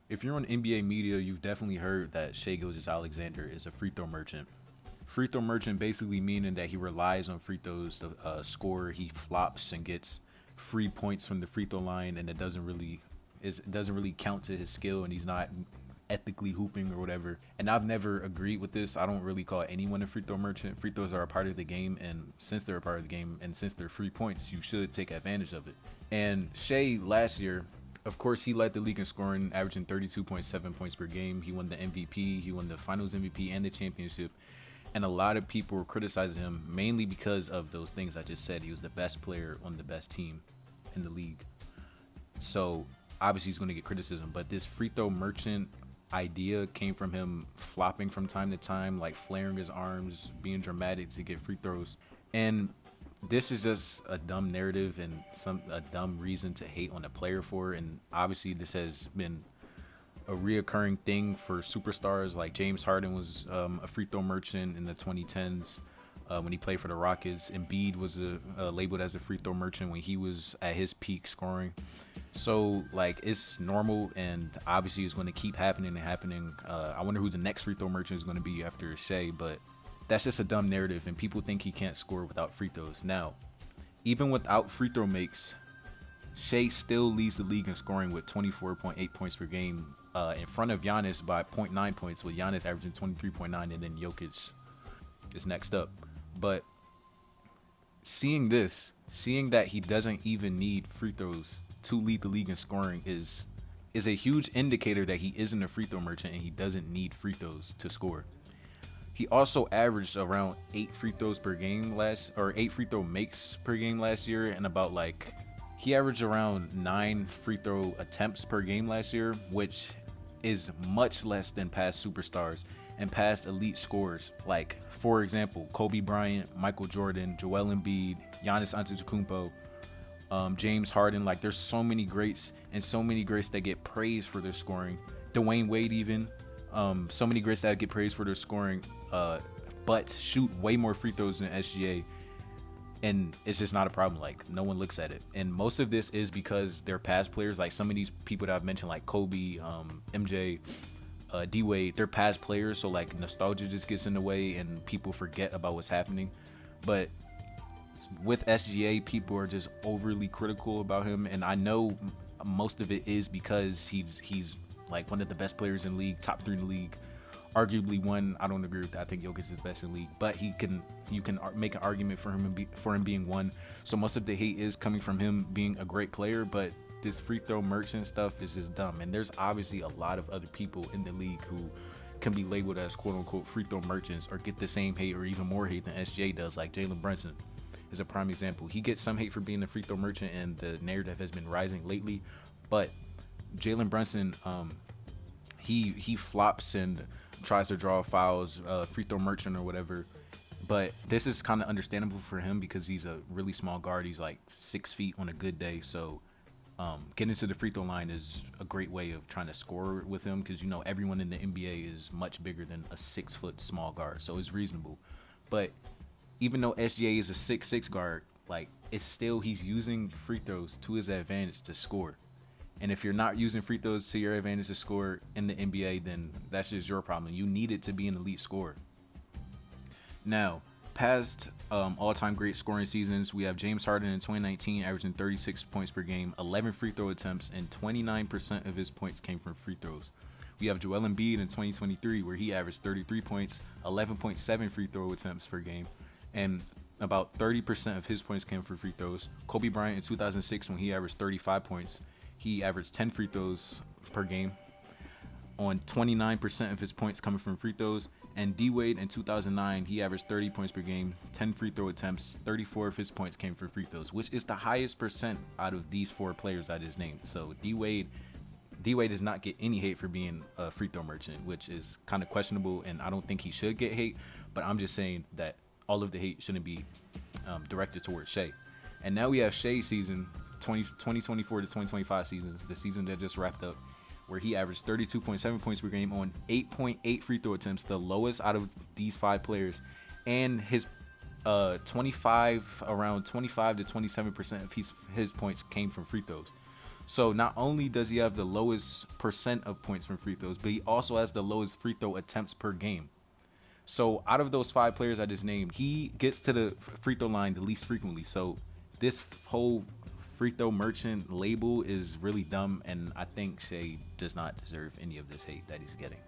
If you're on NBA media, you've definitely heard that Shai Gilgeous-Alexander is a free throw merchant. Free throw merchant basically meaning that he relies on free throws to score. He flops and gets free points from the free throw line, and it doesn't really count to his skill, and he's not ethically hooping or whatever. And I've never agreed with this. I don't really call anyone a free throw merchant. Free throws are a part of the game, and since they're a part of the game, and since they're free points, you should take advantage of it. And Shai last year, of course, he led the league in scoring, averaging 32.7 points per game. He won the MVP, he won the Finals MVP, and the championship. And a lot of people were criticizing him mainly because of those things I just said. He was the best player on the best team in the league. So obviously he's going to get criticism. But this free throw merchant idea came from him flopping from time to time, like flaring his arms, being dramatic to get free throws. And this is just a dumb narrative and a dumb reason to hate on a player for. And obviously this has been a reoccurring thing for superstars. Like James Harden was a free throw merchant in the 2010s when he played for the Rockets. Embiid was labeled as a free throw merchant when he was at his peak scoring. So like it's normal, and obviously it's going to keep happening and happening. I wonder who the next free throw merchant is going to be after Shai, but that's just a dumb narrative, and people think he can't score without free throws. Now, even without free throw makes, Shai still leads the league in scoring with 24.8 points per game, in front of Giannis by zero point 0.9 points, with Giannis averaging 23.9, and then Jokic is next up. But seeing that he doesn't even need free throws to lead the league in scoring is a huge indicator that he isn't a free throw merchant and he doesn't need free throws to score. He also averaged around 8 free throw makes per game last year, and he averaged around 9 free throw attempts per game last year, which is much less than past superstars and past elite scorers. Like, for example, Kobe Bryant, Michael Jordan, Joel Embiid, Giannis Antetokounmpo, James Harden. Like, there's so many greats that get praised for their scoring. Dwayne Wade even. So many greats that get praised for their scoring, but shoot way more free throws than SGA. And it's just not a problem. Like, no one looks at it. And most of this is because they're past players. Like, some of these people that I've mentioned, like Kobe, MJ, D Wade, they're past players. So like nostalgia just gets in the way and people forget about what's happening. But with SGA, people are just overly critical about him. And I know most of it is because he's like one of the best players in the league, top 3 in the league. Arguably one. I don't agree with that. I think Jokic is best in the league, but you can make an argument for him being one. So most of the hate is coming from him being a great player, but this free throw merchant stuff is just dumb. And there's obviously a lot of other people in the league who can be labeled as quote unquote free throw merchants or get the same hate or even more hate than SGA does. Like Jalen Brunson is a prime example. He gets some hate for being a free throw merchant, and the narrative has been rising lately. But Jalen Brunson, he flops and tries to draw fouls, free throw merchant or whatever. But this is kind of understandable for him because he's a really small guard. He's like 6 feet on a good day. So getting to the free throw line is a great way of trying to score with him, because you know everyone in the NBA is much bigger than a 6 foot small guard. So it's reasonable. But even though SGA is a 6'6" guard, like, it's still, he's using free throws to his advantage to score. And if you're not using free throws to your advantage to score in the NBA, then that's just your problem. You need it to be an elite scorer. Now, past all-time great scoring seasons, we have James Harden in 2019 averaging 36 points per game, 11 free throw attempts, and 29% of his points came from free throws. We have Joel Embiid in 2023 where he averaged 33 points, 11.7 free throw attempts per game, and about 30% of his points came from free throws. Kobe Bryant in 2006 when he averaged 35 points, he averaged 10 free throws per game, on 29% of his points coming from free throws. And D Wade in 2009, he averaged 30 points per game, 10 free throw attempts, 34 of his points came from free throws, which is the highest percent out of these 4 players I just named. So D Wade does not get any hate for being a free throw merchant, which is kind of questionable, and I don't think he should get hate. But I'm just saying that all of the hate shouldn't be directed towards Shai. And now we have Shai season 2024 to 2025 season, the season that just wrapped up, where he averaged 32.7 points per game on 8.8 free throw attempts, the lowest out of these 5 players. And his around 25 to 27% of his points came from free throws. So not only does he have the lowest percent of points from free throws, but he also has the lowest free throw attempts per game. So out of those 5 players I just named, he gets to the free throw line the least frequently. So this whole free throw merchant label is really dumb, and I think Shai does not deserve any of this hate that he's getting.